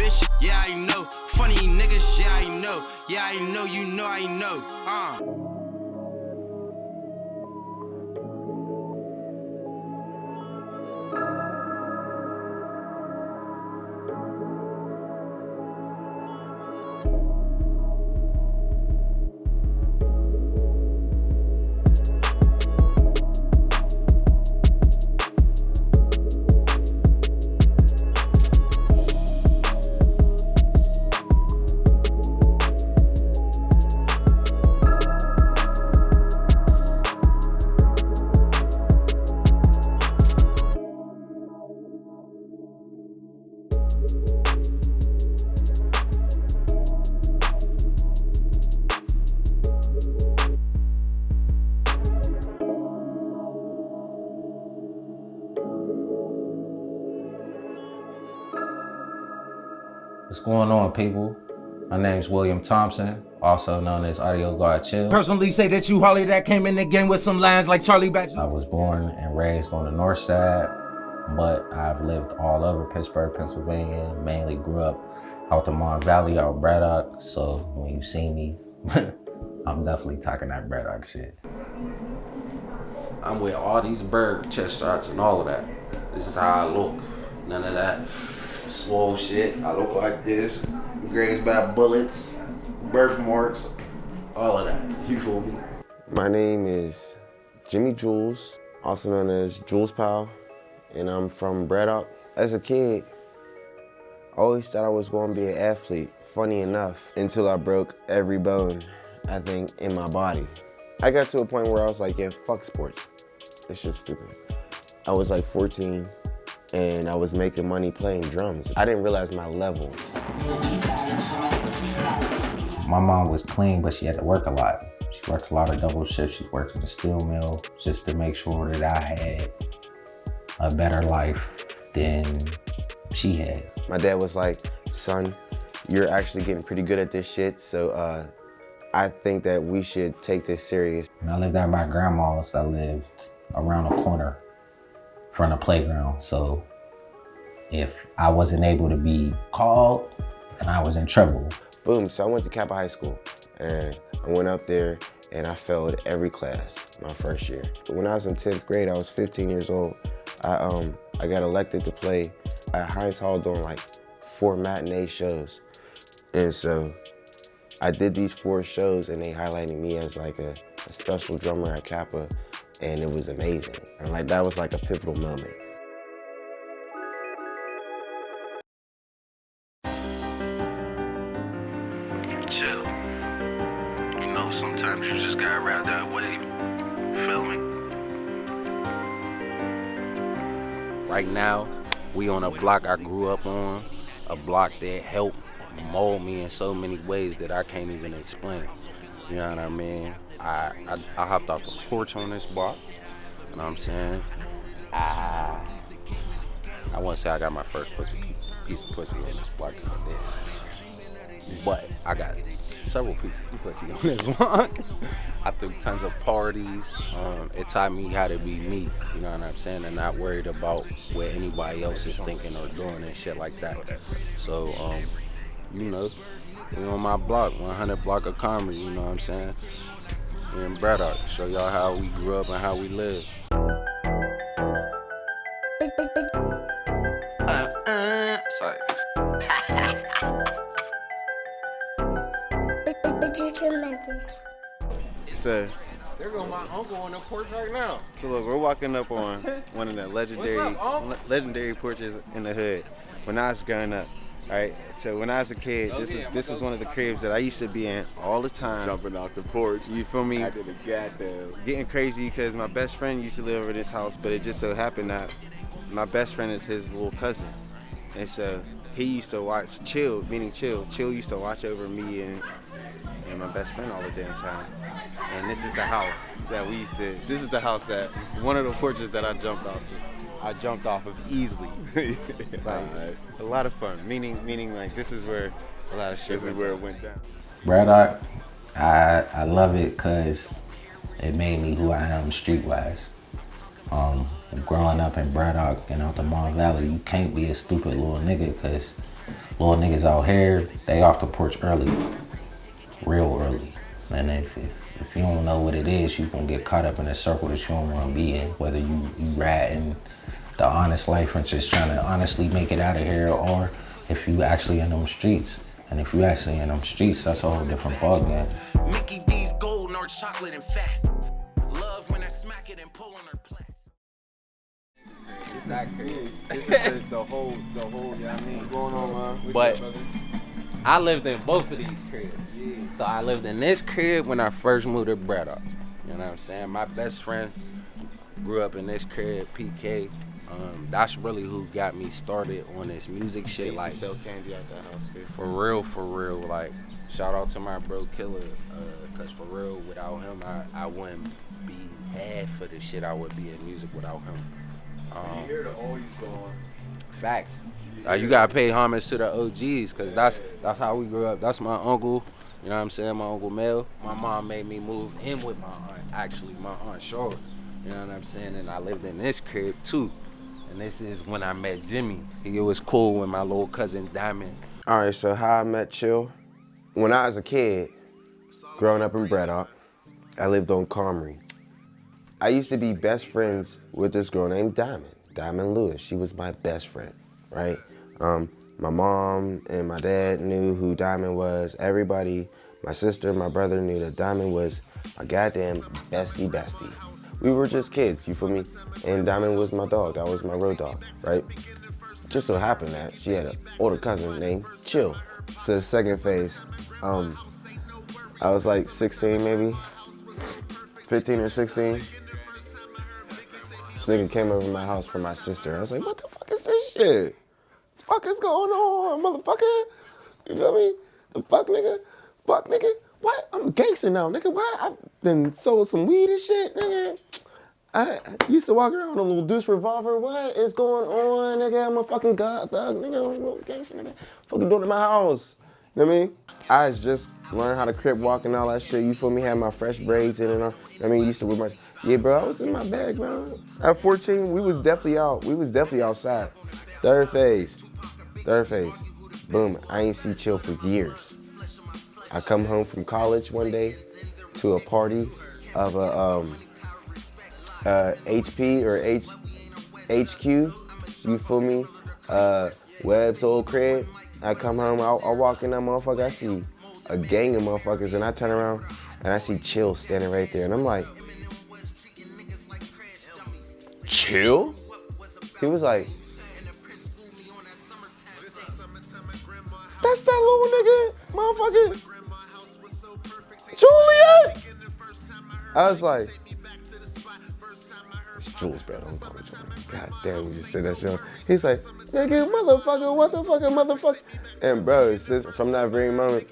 bitch, yeah, I know. Funny niggas, yeah, I know. Yeah, I know, you know, I know. What's going on, people? My name's William Thompson, also known as Gawdz Chill. Personally say that you Harley that came in the game with some lines like Charlie Batch. I was born and raised on the north side, but I've lived all over Pittsburgh, Pennsylvania, mainly grew up out the Mon Valley, out Braddock, so when you see me, I'm definitely talking that Braddock shit. I'm with all these bird chest shots and all of that. This is how I look. None of that swole shit. I look like this. Grazed by bullets, birthmarks, all of that. You feel me? My name is Jimi Chill, also known as Jules Powell, and I'm from Braddock. As a kid, I always thought I was going to be an athlete, funny enough, until I broke every bone, I think, in my body. I got to a point where I was like, yeah, fuck sports. This shit's stupid. I was like 14, and I was making money playing drums. I didn't realize my level. My mom was clean, but she had to work a lot. She worked a lot of double shifts. She worked in the steel mill just to make sure that I had a better life than she had. My dad was like, son, you're actually getting pretty good at this shit, so I think that we should take this serious. When I lived at my grandma's, I lived around the corner from the playground. So if I wasn't able to be called, then I was in trouble. Boom, so I went to Kappa High School, and I went up there and I failed every class my first year. When I was in 10th grade, I was 15 years old. I got elected to play at Heinz Hall doing like 4 matinee shows. And so I did these 4 shows and they highlighted me as like a special drummer at Kappa, and it was amazing. And like that was like a pivotal moment. Chill. You know, sometimes you just gotta ride that wave. Feel me? Right now, we on a block I grew up on, a block that helped mold me in so many ways that I can't even explain. You know what I mean? I hopped off the porch on this block. You know what I'm saying? I wouldn't say I got my first piece of pussy on this block because I did. But I got several pieces of pussy on this block. I threw tons of parties. It taught me how to be me, you know what I'm saying? And not worried about what anybody else is thinking or doing and shit like that. So, you know, we on my block, 100 block of Comrie, you know what I'm saying? We in Braddock, show y'all how we grew up and how we live. So, there goes my uncle on the porch right now. so look, we're walking up on one of the legendary porches in the hood when I was growing up. All right, so when I was a kid, this is one of the cribs that I used to be in all the time. Jumping off the porch. You feel me? I did a goddamn. Getting crazy because my best friend used to live over this house, but it just so happened that my best friend is his little cousin. And so he used to watch Chill, meaning Chill. Chill used to watch over me and my best friend all the damn time. And this is the house that we used to, this is the house that, one of the porches that I jumped off of. I jumped off of easily. Like, a lot of fun, meaning like this is where a lot of shit This is where it went down. Braddock, I love it because it made me who I am streetwise. Growing up in Braddock and out the Mon Valley, you can't be a stupid little nigga because Little niggas out here, they off the porch early, real early. And if you don't know what it is, you gonna get caught up in a circle that you don't wanna be in, whether you ratting the honest life and just trying to honestly make it out of here, or if you actually in them streets. And if you actually in them streets, that's a whole different ballgame. Mickey D's gold, nor chocolate and fat. Love when I smack it and pull on her plats. It's not crazy. This is the whole, you know what I mean? What's going on, man? What's But up, brother? I lived in both of these cribs. Yeah. So I lived in this crib when I first moved to Braddock. You know what I'm saying? My best friend grew up in this crib, PK. That's really who got me started on this music They shit. used Like, to sell candy out that house, too. for real. Like, shout out to my bro Killer. Cause for real, without him, I wouldn't be half of the shit I would be in music without him. You hear the always going. Facts. You gotta pay homage to the OGs, cause that's how we grew up. That's my uncle, you know what I'm saying, my Uncle Mel. My mom made me move in with my aunt, actually, my Aunt Shore. You know what I'm saying? And I lived in this crib too. And this is when I met Jimmy. He was cool with my little cousin Diamond. All right, so how I met Chill. When I was a kid, growing up in Braddock, I lived on Comrie. I used to be best friends with this girl named Diamond Lewis. She was my best friend, right? My mom and my dad knew who Diamond was. Everybody, my sister and my brother knew that Diamond was my goddamn bestie. We were just kids, you feel me? And Diamond was my dog, that was my road dog, right? Just so happened that she had an older cousin named Chill. So the second phase, I was like 16 maybe, 15 or 16. This nigga came over to my house for my sister. I was like, what the fuck is this shit? Fuck is going on, motherfucker? You feel me? The fuck nigga? Fuck nigga? What? I'm a gangster now, nigga. What? I then sold some weed and shit, nigga. I used to walk around with a little deuce revolver. What is going on, nigga? I'm a fucking god thug, nigga. I'm a gangster, nigga. Fucking doing it in my house. You know what I mean? I just learned how to crip walk and all that shit. You feel me? Had my fresh braids in and all. I mean, used to wear my, yeah, bro, I was in my bag, bro. At 14, we was definitely out. We was definitely outside. Third phase. Boom, I ain't see Chill for years. I come home from college one day to a party of a HP or HQ, you feel me? Webb's old crib. I come home, I walk in that motherfucker, I see a gang of motherfuckers, and I turn around and I see Chill standing right there, and I'm like, Chill? He was like, that's that little nigga, motherfucker, Juliet! I was like, it's Jules, bro, don't call me Juliet. God damn, we just said that shit. He's like, nigga, motherfucker, what the fuck, motherfucker? And bro, it's just, from that very moment,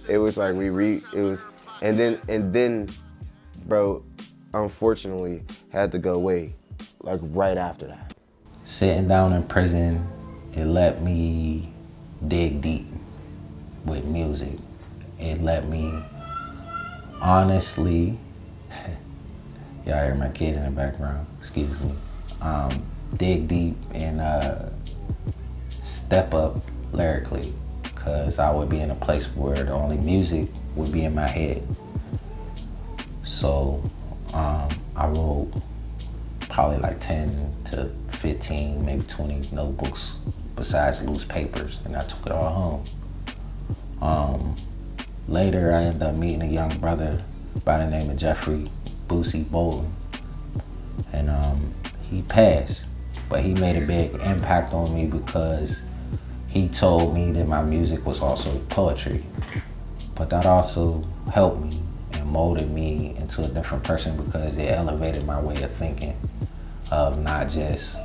it was like and then, bro, unfortunately, had to go away, like right after that. Sitting down in prison, it let me dig deep with music. It let me honestly, y'all hear my kid in the background, excuse me, dig deep and step up lyrically, because I would be in a place where the only music would be in my head. So I wrote probably like 10 to 15, maybe 20 notebooks besides loose papers, and I took it all home. Later, I ended up meeting a young brother by the name of Jeffrey Boosie Bolin, and he passed, but he made a big impact on me because he told me that my music was also poetry, but that also helped me and molded me into a different person because it elevated my way of thinking, of not just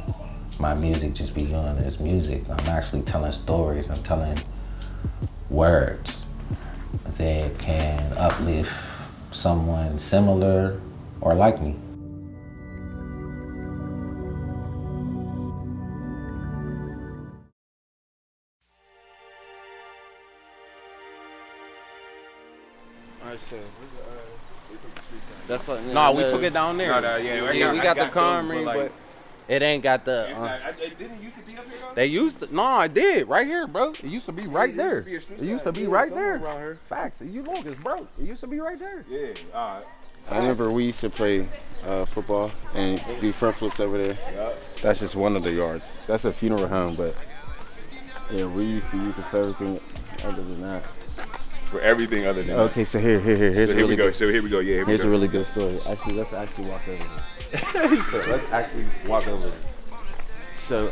my music just being as music. I'm actually telling stories. I'm telling words that can uplift someone similar or like me. All right, so That's what. No, we took it down there. No, yeah, We got the Comrie, but It ain't got the. It didn't used to be up here though? They used to. No, I did right here, bro. It used to be right there. It used to be a street It used to side. be Yeah, right somewhere there. around here. Facts. You look, it's broke. It used to be right there. Yeah, alright. I remember we used to play football and do front flips over there. That's just one of the yards. That's a funeral home, but yeah, we used to use it for everything other than that. For everything other than Okay, so here's that. a So here really we go. good, So here we go. Yeah, here we here's go. a really good story. Actually, let's actually walk over there. Let's actually walk over there. So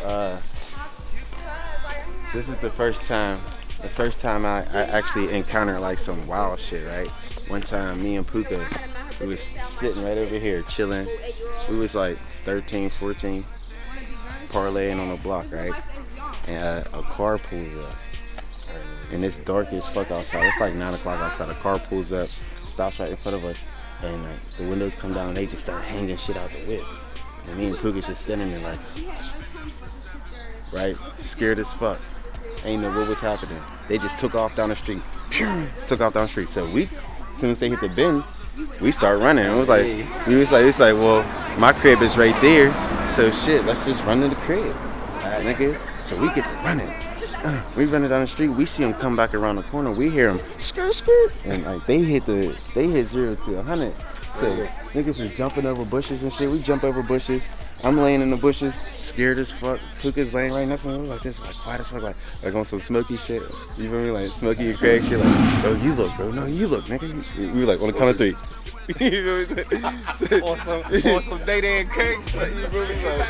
this is the first time I actually encountered like some wild shit, right? One time me and Puka, we was sitting right over here chilling. We was like 13, 14, parlaying on the block, right? And a car pulls up. And it's dark as fuck outside. It's like 9 o'clock outside. A car pulls up, stops right in front of us, and the windows come down and they just start hanging shit out the whip. And me and Puka's just sitting there like, right? Scared as fuck. Ain't know what was happening. They just took off down the street. Took off down the street. So we, as soon as they hit the bend, we start running. It was like, it's like, well, my crib is right there. So shit, let's just run to the crib. Nigga. So we get to running. We running down the street. We see them come back around the corner. We hear them skirt, skirt, and like they hit 0 to 100. So niggas was jumping over bushes and shit. We jump over bushes. I'm laying in the bushes, scared as fuck. Puka's laying right next to me. We're like this, like quiet as fuck, like on some smoky shit. You feel me? Like Smokey and Craig shit. Like, bro, you look, bro. No, you look, nigga. We were like on the count of 3. You feel me? on some Day and Craig shit. You feel me? Like,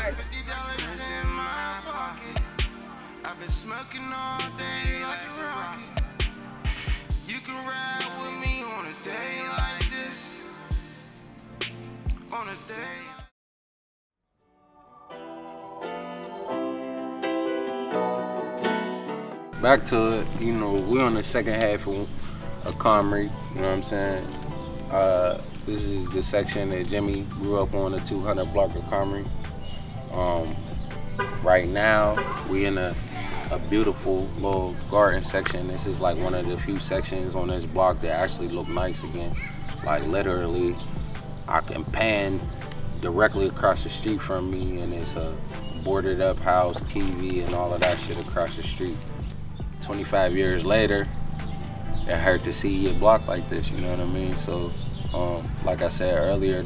I've been smoking all day like a rocket. You can ride with me on a day like this. On a day. Back to it, you know, we're on the second half of Comrie, you know what I'm saying? This is the section that Jimmy grew up on, the 200 block of Comrie. Right now, we in a beautiful little garden section. This is like one of the few sections on this block that actually look nice again. Like literally, I can pan directly across the street from me and it's a boarded up house, TV and all of that shit across the street. 25 years later, it hurt to see a block like this, you know what I mean? So, like I said earlier,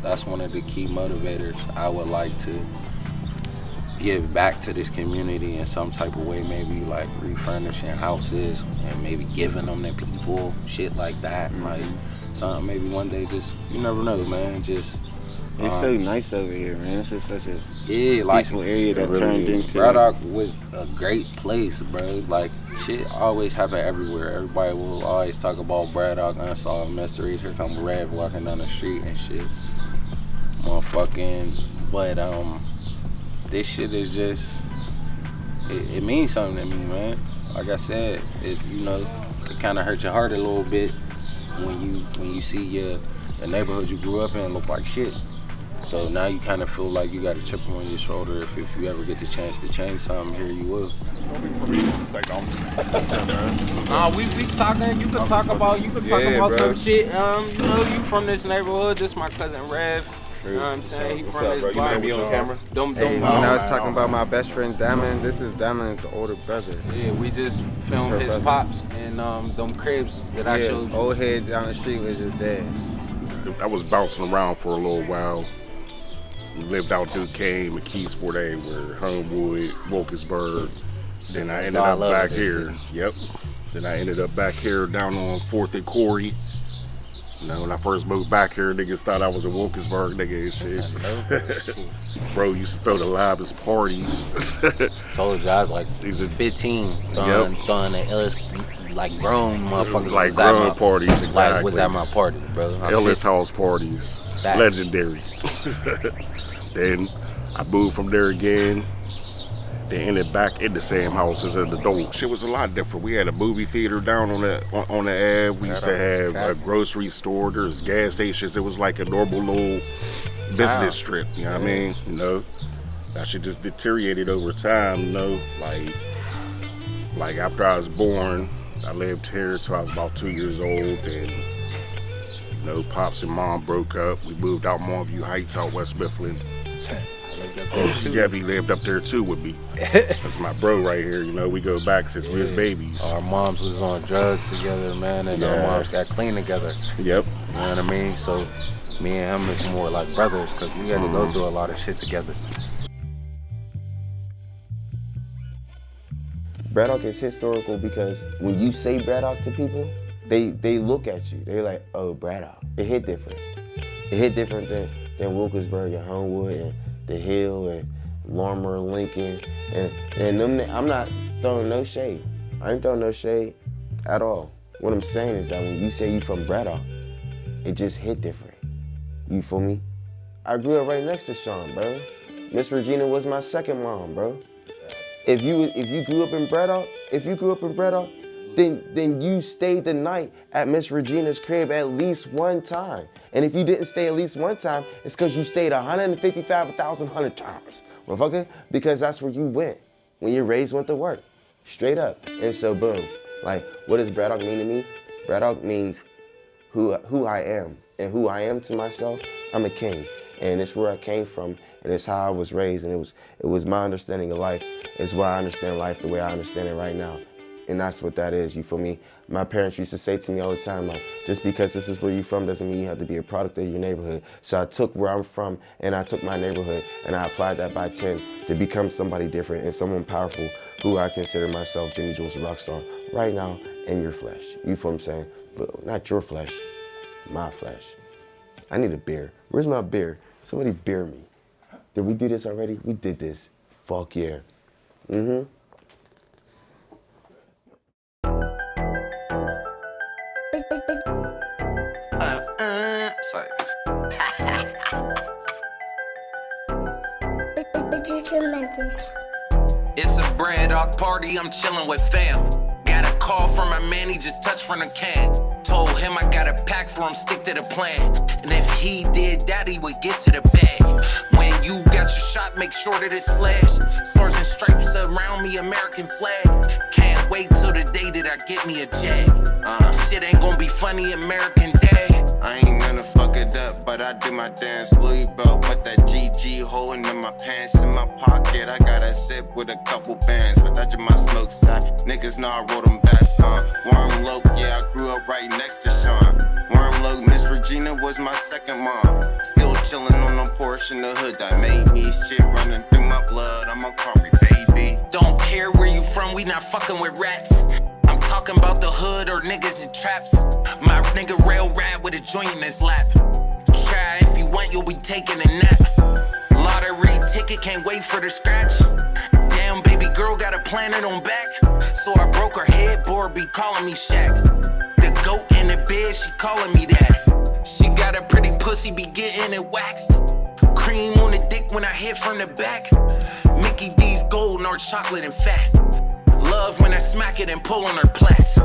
that's one of the key motivators. I would like to give back to this community in some type of way, maybe like refurnishing houses and maybe giving them to people, shit like that. Like, something maybe one day, just, you never know, man, just. it's so nice over here, man. It's just such a like, peaceful area that really turned into. Braddock was a great place, bro. Like, shit always happen everywhere. Everybody will always talk about Braddock, unsolved mysteries. Here come Rev walking down the street and shit. Motherfucking, but this shit is just, it means something to me, man. Like I said, it, you know, it kind of hurts your heart a little bit when you see the neighborhood you grew up in look like shit. So now you kind of feel like you got a chip on your shoulder. If you ever get the chance to change something, here you will. It's like, We talking. You could talk about. You could talk Yeah, about bro. some shit. You know, you from this neighborhood. This my cousin Rev. You know what I'm saying? He What's from up, this bro? You block. seen me on camera? Them, Hey, when I was talking about my best friend Damon, this is Damon's older brother. yeah, we just filmed her his brother. pops and them cribs that I showed you. Old head down the street was his dad. I was bouncing around for a little while. We lived out Duquesne, McKeesport, everywhere, Homewood, Wilkinsburg. Then I ended up back here. Yep. Then I ended up back here down on 4th and Corey. You know, when I first moved back here, niggas thought I was in Wilkinsburg, nigga, and shit. Bro used to throw the loudest parties. Told you I was like These are 15, throwing the illest, like grown motherfuckers. like was at grown my- parties, exactly. Like was at my party, bro. I'm Illest 15. house parties. Facts. Legendary. Then I moved from there again. Then ended back in the same house as an adult. Shit was a lot different. We had a movie theater down on the Ave. We used to have a grocery store. There's gas stations. It was like a normal little business strip. You know what I mean? You know, that shit just deteriorated over time. You know, like after I was born, I lived here till I was about 2 years old. And you know, pops and mom broke up. We moved out Montview Heights out West Mifflin. Yeah, he lived up there too with me. That's my bro right here. You know, we go back since we was babies. Our moms was on drugs together, man, and our moms got clean together. Yep. You know what I mean? So me and him is more like brothers because we had to go through a lot of shit together. Braddock is historical because when you say Braddock to people, they look at you. They're like, oh, Braddock. It hit different. It hit different than Wilkinsburg and Homewood and The Hill and Lorimer, Lincoln. And them, I'm not throwing no shade. I ain't throwing no shade at all. What I'm saying is that when you say you from Braddock, it just hit different. You feel me? I grew up right next to Sean, bro. Miss Regina was my second mom, bro. If you grew up in Braddock, then you stayed the night at Miss Regina's crib at least one time. And if you didn't stay at least one time, it's because you stayed 100 times, motherfucker, because that's where you went when your raised went to work, straight up. And so boom, like, what does Braddock mean to me? Braddock means who I am, and who I am to myself, I'm a king. And it's where I came from, and it's how I was raised, and it was my understanding of life. It's why I understand life the way I understand it right now. And that's what that is, you feel me? My parents used to say to me all the time, like, just because this is where you're from doesn't mean you have to be a product of your neighborhood. So I took where I'm from, and I took my neighborhood, and I applied that by 10 to become somebody different and someone powerful who I consider myself, Jimi Chill's rock star, right now in your flesh. You feel what I'm saying? But not your flesh, my flesh. I need a beer. Where's my beer? Somebody beer me. Did we do this already? We did this. Fuck yeah. Mm-hmm. It's a Braddock party, I'm chillin' with fam. Got a call from my man, he just touched from the can. Told him I got a pack for him, stick to the plan. And if he did that, he would get to the bag. When you got your shot, make sure that it's flash. Stars and stripes around me, American flag. Can't wait till the day that I get me a jag. Shit ain't gonna be funny, American Day. I ain't gonna fuck it up, but I do my dance. Louis belt, put that GG holding in my pants. In my pocket, I got a zip with a couple bands. But that's my smoke side. Niggas know I roll them best, Warm Loke, yeah, I grew up right next to Sean. Warm Loke, Miss Regina was my second mom. Still chillin' on a portion of hood that made me. Shit running through my blood, I'm a Comrie, baby. Don't care where you from, we not fucking with rats. I'm talking about the hood or niggas in traps. My nigga rail ride with a joint in his lap. Try if you want, you'll be taking a nap. Lottery ticket, can't wait for the scratch. Damn, baby girl got a planet on back. So I broke her headboard, be calling me Shaq. The goat in the bed, she calling me that. She got a pretty pussy, be getting it waxed. Cream on the dick when I hit from the back. Mickey D's gold, nor chocolate and fat. Love when I smack it and pull on her plaits.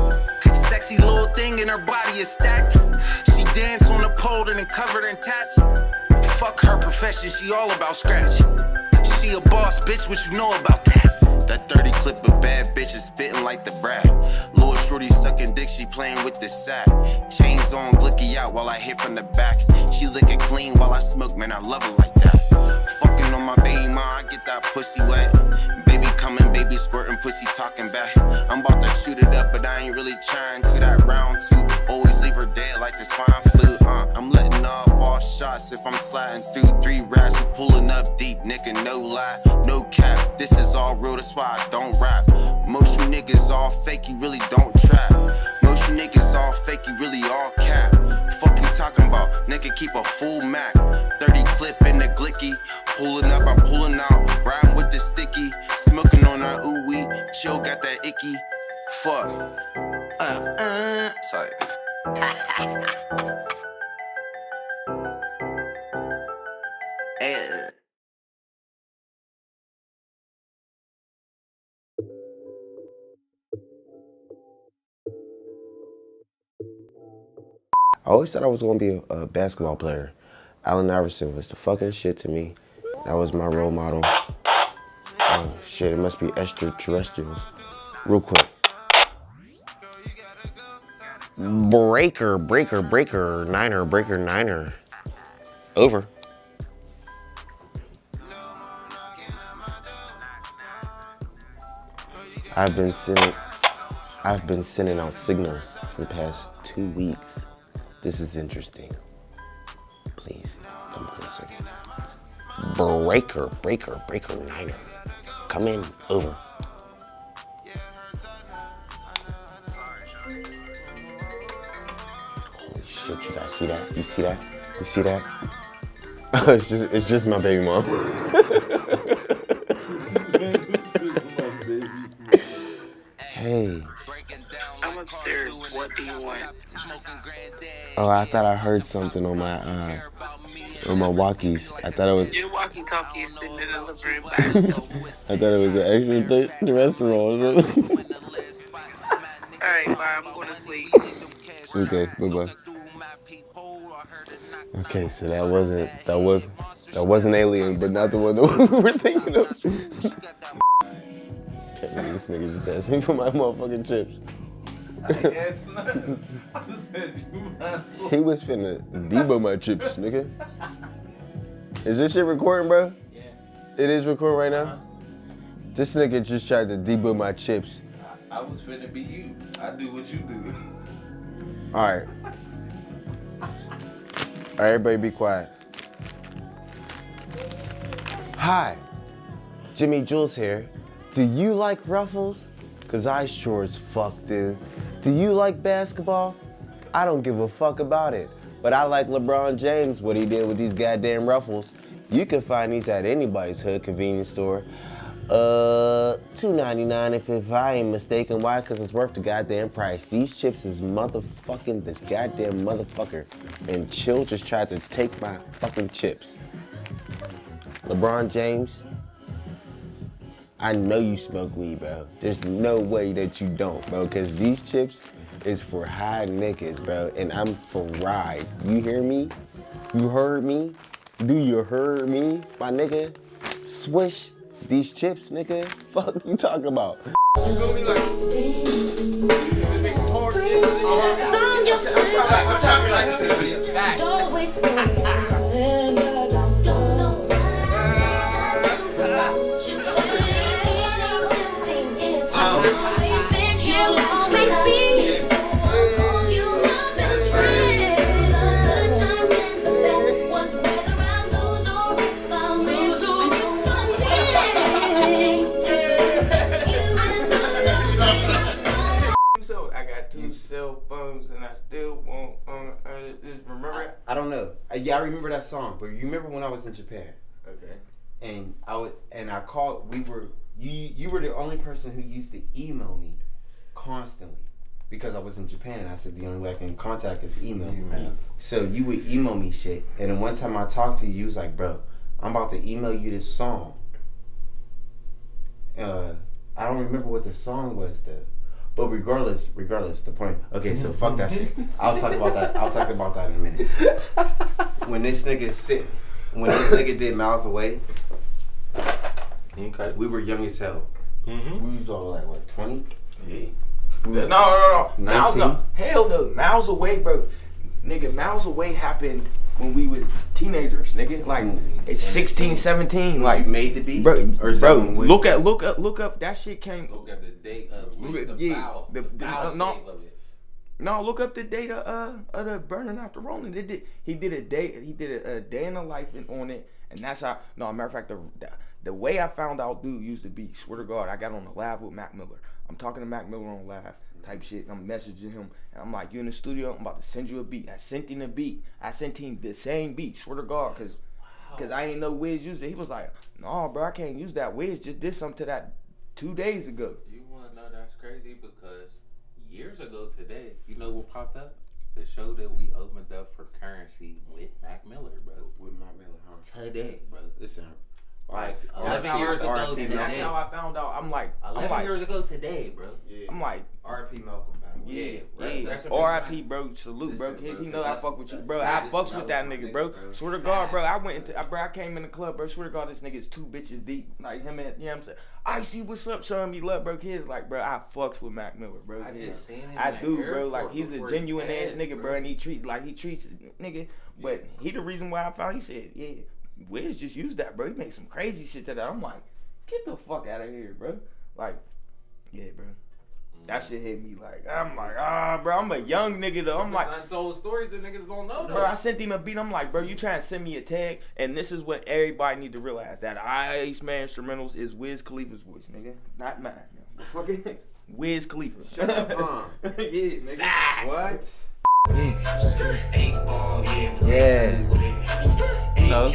Sexy little thing and her body is stacked. She dance on the pole and covered in tats. Fuck her profession, she all about scratch. She a boss, bitch, what you know about that? That 30 clip of bad bitches spitting like the brat. Lil' shorty sucking dick, she playing with this sack. Chains on, glicky out while I hit from the back. She lick it clean while I smoke, man, I love her like that. Fucking on my baby mom, I get that pussy wet. Baby coming, baby squirting, pussy talking back. I'm about to shoot it up, but I ain't really trying to. That round two, always leave her dead like the swine flu. I'm letting off all shots if I'm sliding through 3 rats. Pulling up deep, nigga, no lie, no cap. This is all real, that's why I don't rap. Most you niggas all fake, you really don't trap. Most you niggas all fake, you really all cap. Fuck you talking about, nigga, keep a full Mac. 30 clip in the glicky, pulling up, I'm pulling out, riding with the sticky, smoking on that ooh-wee, chill got that icky. Fuck. Sorry. I always thought I was gonna be a basketball player. Allen Iverson was the fucking shit to me. That was my role model. Oh shit, it must be extraterrestrials. Real quick. Breaker, Niner. Over. I've been sending out signals for the past 2 weeks. This is interesting. Please, come closer. Breaker, Niner. Come in, over. Holy shit, you guys see that? You see that? You see that? It's just my baby mom. Hey. I'm upstairs. What do you want? Oh, I thought I heard something on my walkies. I thought it was. Your walkie-talkie is sitting in the living room by itself. I thought it was an extra restaurant. Alright, bye. I'm going to sleep. Okay, bye-bye. Okay, so that wasn't Alien, but not the one that we were thinking of. Can't believe this nigga just asked me for my motherfucking chips. He was finna debo my chips, nigga. Is this shit recording, bro? Yeah. It is recording right now? This nigga just tried to debo my chips. I was finna be you. I do what you do. Alright. Alright, everybody be quiet. Hi, Jimi Jules here. Do you like ruffles? Cause I sure as fuck do. Do you like basketball? I don't give a fuck about it. But I like LeBron James, what he did with these goddamn ruffles. You can find these at anybody's hood convenience store. $2.99 if I ain't mistaken. Why? Cause it's worth the goddamn price. These chips is motherfucking this goddamn motherfucker. And Chill just tried to take my fucking chips. LeBron James, I know you smoke weed, bro. There's no way that you don't, bro, because these chips is for high niggas, bro, and I'm for ride. You hear me? You heard me? Do you heard me, my nigga? Swish these chips, nigga. Fuck you talking about? You gonna be like, Don't waste cell phones and I still won't remember. I don't know. Yeah, I remember that song, but you remember when I was in Japan? Okay. And I called. You were the only person who used to email me constantly because I was in Japan, and I said the only way I can contact is email. Right? So you would email me shit, and then one time I talked to you, you was like, "Bro, I'm about to email you this song." I don't remember what the song was though. But regardless, the point. Okay, so fuck that shit. I'll talk about that in a minute. When this nigga did Miles Away, okay, we were young as hell. Mm-hmm. We was all like what, 20? Yeah. No. Miles, no. Hell no. Miles Away, bro. Nigga, Miles Away happened when we was teenagers, nigga. Like it's 16, 17. Like you made the beat, bro. Look up. That shit came. Look at the date of the foul save of it. No, look up the date of the Burning After Rolling. He did a day in the life on it, and that's how. No, matter of fact, the way I found out dude used to be. Swear to God, I got on the live with Mac Miller. I'm talking to Mac Miller on live type shit. And I'm messaging him, and I'm like, "You in the studio? I'm about to send you a beat." I sent him the beat. I sent him the same beat. Swear to God, cause I ain't know Wiz used it. He was like, "No, bro, I can't use that. Wiz just did something to that 2 days ago." You wanna know that's crazy? Because years ago today, you know what popped up? The show that we opened up for Currency with Mac Miller, bro. With Mac Miller, huh? Today, bro. Listen. Like 11 years ago today. That's how I found out. I'm like 11 years ago today, bro. Yeah. I'm like R.I.P. Malcolm, by the way. Yeah. R.I.P. bro. Salute, bro. He know I fuck with you, bro. I fucks with that nigga, bro. Swear to God, bro. I came in the club, bro. Swear to God, this nigga's 2 bitches deep. Like him and, you know what I'm saying? Icy, what's up, showing me love, bro. Kids like, bro, I fucks with Mac Miller, bro. I just seen him. I do, bro. Like he's a genuine ass nigga, bro, and he treats nigga. But he the reason why I found. He said, yeah. Wiz just used that, bro. He made some crazy shit to that. I'm like, get the fuck out of here, bro. Like, gay, bro. That shit hit me like, I'm like, bro, I'm a young nigga though. I'm like, untold stories that niggas don't know though. Bro, I sent him a beat. I'm like, bro, you trying to send me a tag, and this is what everybody need to realize: that Iceman Instrumentals is Wiz Khalifa's voice, nigga, not mine. Fucking Wiz Khalifa. Shut up, yeah, nigga. Facts. What? Yeah. So,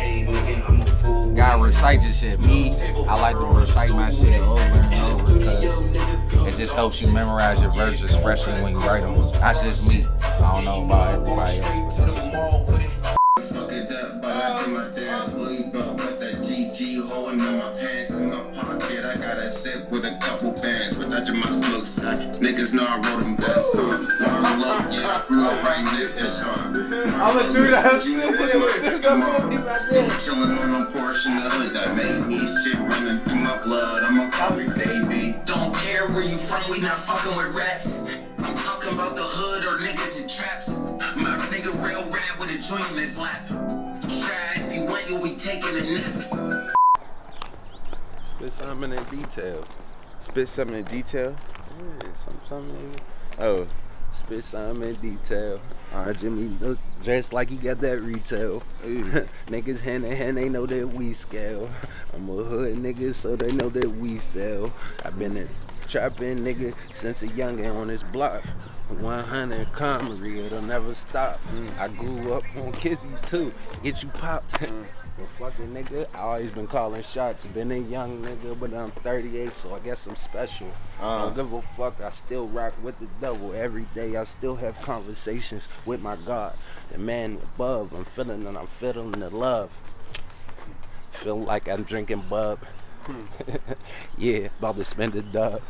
gotta recite this shit. Me, I like to recite my shit over and over because it just helps you memorize your verses, especially when you write them. That's just me. I don't know about everybody else. Fuck it up, but I do my dance. Louis belt with that GG holding on my pants in my pocket. I got a sip with a couple bands, but touching my smoke sack. Niggas know I wrote them best. Warm up, yeah, I grew up right next to Sean. I'ma do that. Chilling on a portion of the hood that made me shit running through my blood. I'm a Comrie baby. Don't care where you from, we not fucking with rats. I'm talking about the hood or niggas in traps. My nigga real rap with a joint in his lap. Try if you want, you'll be taking a nap. Spit something in detail. Spit something in detail? Yeah, something. Oh. Spit something in detail. Jimmy look dressed like he got that retail. Niggas hand in hand, they know that we scale. I'm a hood nigga, so they know that we sell. I've been a trapping nigga since a youngin' on this block. 100 Comrie, it'll never stop. I grew up on Kizzy too, get you popped. Well, fucking nigga, I always been calling shots. Been a young nigga, but I'm 38, so I guess I'm special. Don't give a fuck, I still rock with the devil. Every day I still have conversations with my God, the man above. I'm feeling the love. Feel like I'm drinking bub. Yeah, about to spend a dub.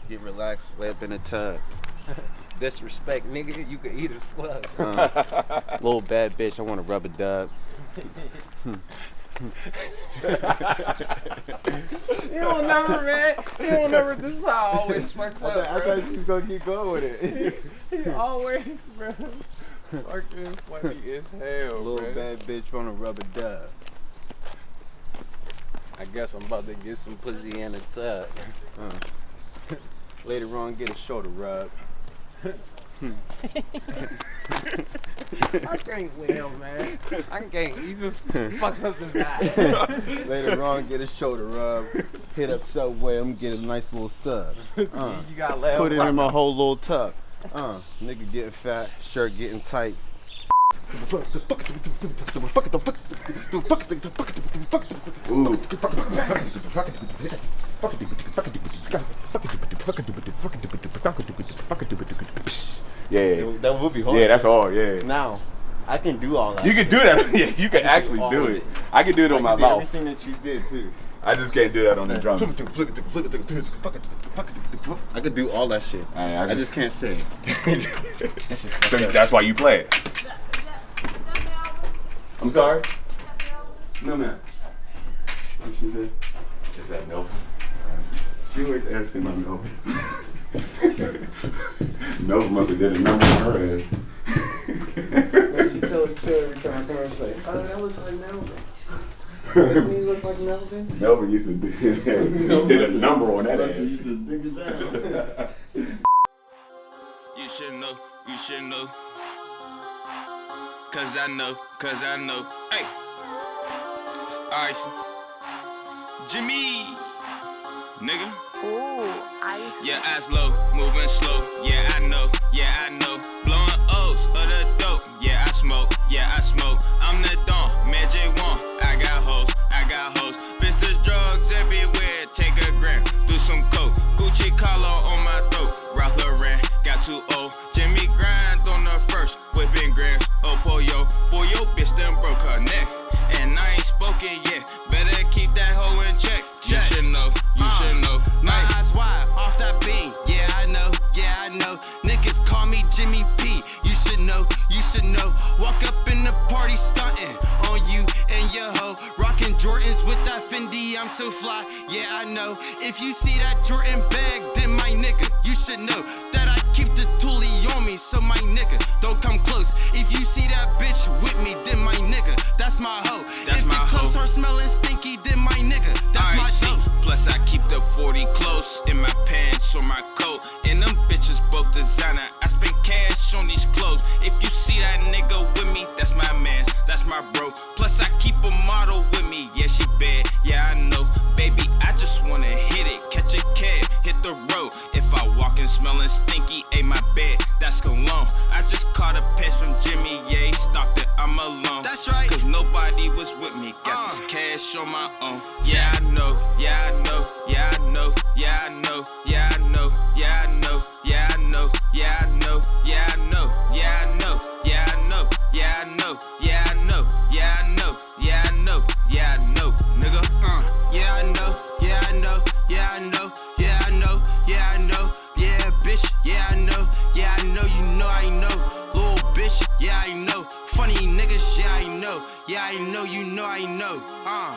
Get relaxed, lay up in a tub. Disrespect, nigga, you can eat a slug. Little bad bitch, I want to rub a dub. You don't never, man. You don't never. This is how I always fucks up, bro. I thought she was gonna keep going with it. He always, bro. Fucking funny as hell, Little bro. bad bitch want to rub a dub. I guess I'm about to get some pussy in a tub. Later on, get a shoulder rub. I can't with him, man. I can't. He just fucked up the vibe. Later on, get a shoulder rub. Hit up Subway, I'm gonna get a nice little sub. You gotta laugh. Put it in my whole little tub. Nigga getting fat, shirt getting tight. Yeah. That would be hard. Yeah, that's hard, yeah. Now, I can do all that. You can do that. Yeah, you can actually do it. I can do it on my mouth. Everything that you did too. I just can't do that on the drums. I could do all that shit. I just can't say it. So that's why you play it. I'm sorry? No, man. What she said? Is that Melvin? She always asking about Melvin. Melvin must have did a number on her ass. She tells Chill every time I come over, she's like, oh, that looks like Melvin. Doesn't he look like Melvin? Melvin used to do he did a number on that ass. He used to dig it down. You should know, you should know. Cause I know. Hey! It's ice. Jimmy! Nigga. Yeah, ass low, moving slow. Yeah, I know. Blowing O's of the dope. Yeah, I smoke. I'm the Don, man J1. I got hoes. Bitch, there's drugs everywhere. Take a gram, do some coke. Gucci collar on my throat. Ralph Lauren, got too old. Jimmy grind on the first, whipping grams. Oh, boy, yo, bitch done broke her neck. And I ain't spoken yet. Better keep that hoe in check. You should know. My eyes wide off that beam. Yeah, I know. Niggas call me Jimmy P. You should know. Walk up in the party stunting on you and your hoe. Rocking Jordans with that Fendi, I'm so fly. Yeah, I know. If you see that Jordan bag, then my nigga, you should know that I keep the toolie on me. So my nigga, don't come close. If you see that bitch with me, then my nigga, that's my hoe. If the clothes are smelling stinky, then my nigga, that's my dope. Plus I keep the 40 close in my pants. feeling stinky, ate my bed, that's cologne. I just caught a pitch from Jimmy, yeah, he stalked it, I'm alone. That's right. Cause nobody was with me, got this cash on my own. Yeah, I know